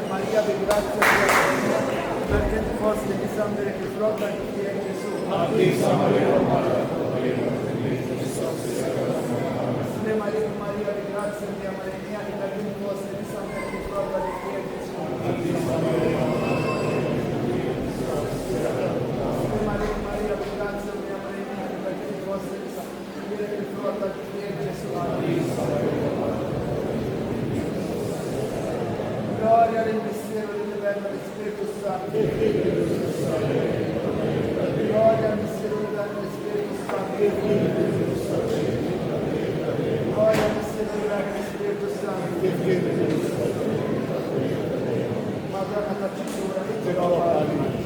Maria, per grazia Dio, vergente forse di Sandere che frotta di chi è Gesù. Maria, Maria, per grazia Dio, Maria, di vergente forse di Sandere che frotta di chi è Gesù. Maria, Maria, per grazia Dio, Maria, di vergente forse di Sandere che frotta di chi è Gesù. Gloria del mistero dell'Eterno del Spirito Santo. Gloria al mistero dell'Eterno del Spirito Santo. Gloria al mistero dell'Eterno del Spirito Santo. Madonna Tacciatura, Dio.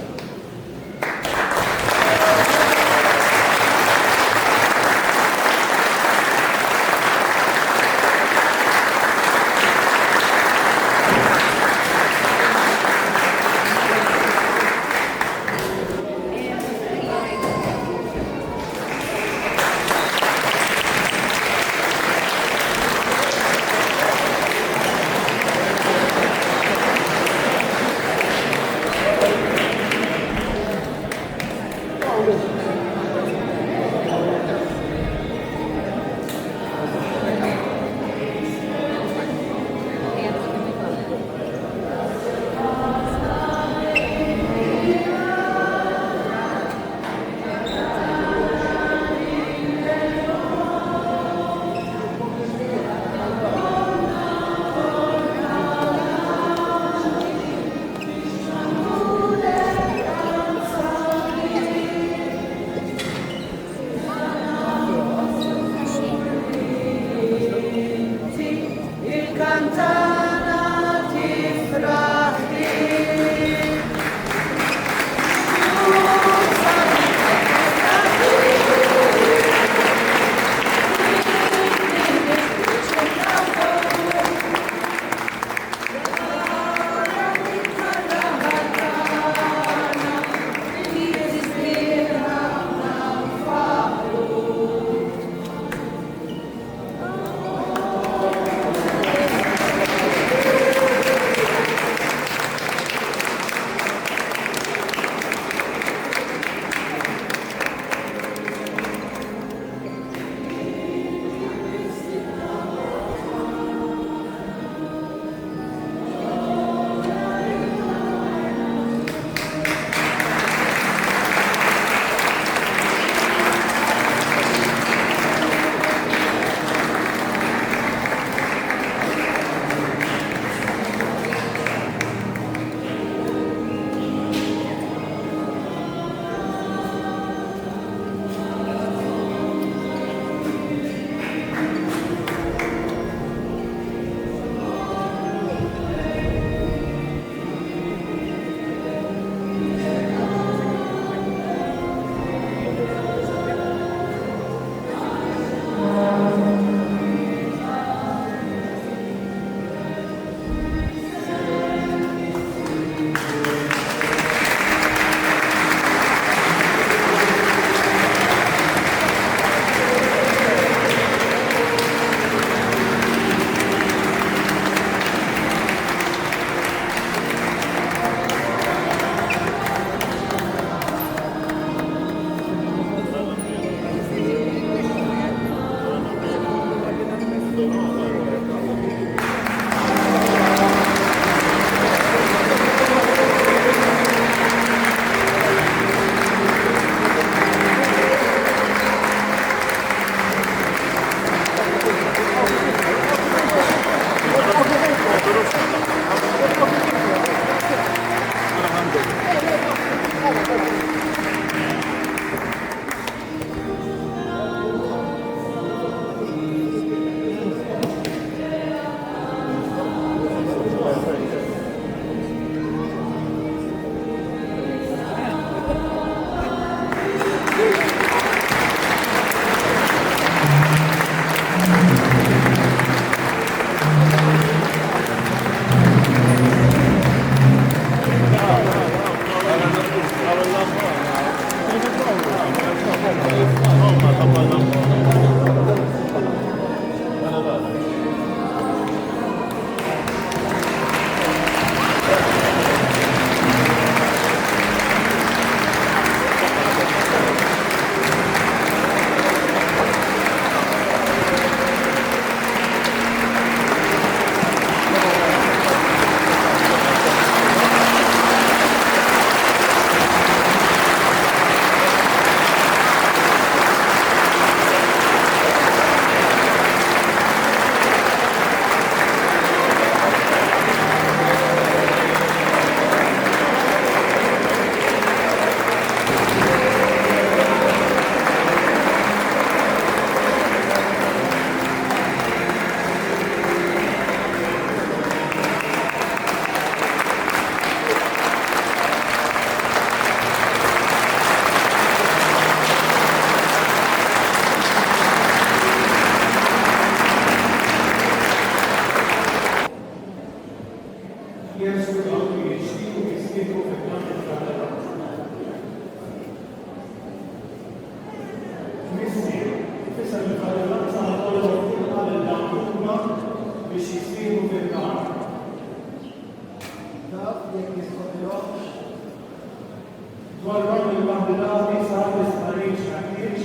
Dwar il-kandidati sar l-istħarriġ meħtieġ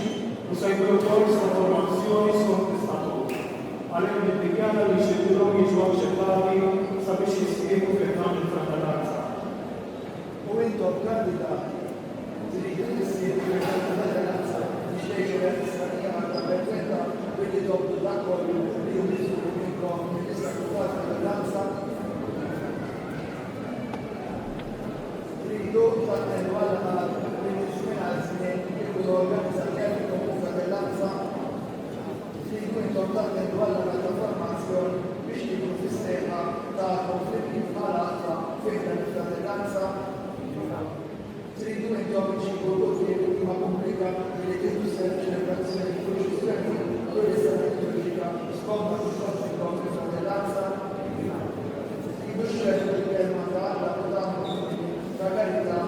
u se jkunu kors ta' formazzjoni skont l-istatut. Għalhekk niddikjara li xiltilhom jiġu aċċettati sabiex jissieħbu fil-dan il-fratellanza. U intom kandidati tridu tissieħbu fil-fratellanza biex tgħixu l-istqarrija mal-perfetta billi tobdu dak kollu li jmiżuru minnkom mill-istatutat fratellanza. Tridu tattendu għal l-iżmin jkunu organizzati komu fratellanza. Tridu intom tattendu għal l-formazzjoni biex tikunu fis-sema tagħkom fl-imkien bħal-għaqda fejn il-fratellanza. Tridu intom iġibu l-ultima pubblika li tidu ċelebrazzjoni fil-ġustrati l-Istat liturġika skont il-fratellanza fil-fratellanza. Tridu xċertu l-kelma ta' Alla u ta' carità,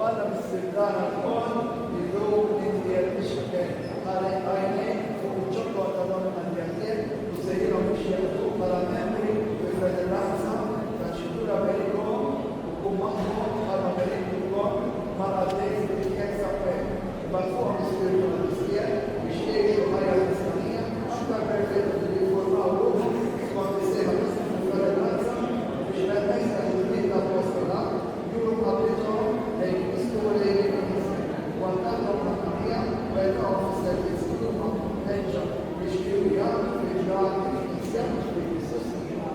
għanna bis-sirtana tkun il-grupp li jtixken għajnejn fuq il-ċokko ta' dawn il-għandjaħtiet u sejjilhom biex jgħidu bħala membri fil-Federanza ta' ċittura Ameriko u magħhom bħala Ameriko bħala dejn il-kien sappek b'fuqhom ispirtu l-Kristjan biex jgħixu ħajja Kristjanija aktar perfetta li jiffurmaw ruħhom skont is-sejħa fil-Federanza biex permezz tal-ġudit tal-Apostola juru qabilhom lejn l-istorja l-Knisja u għandhom l-ħamija u għedhom fis-servizz tagħhom ħeġġa biex juru jagħmlu fil-ġraħ il-Knisja biex jissostinu.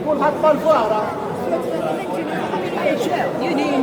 Kulħadd mal-fara. Juni.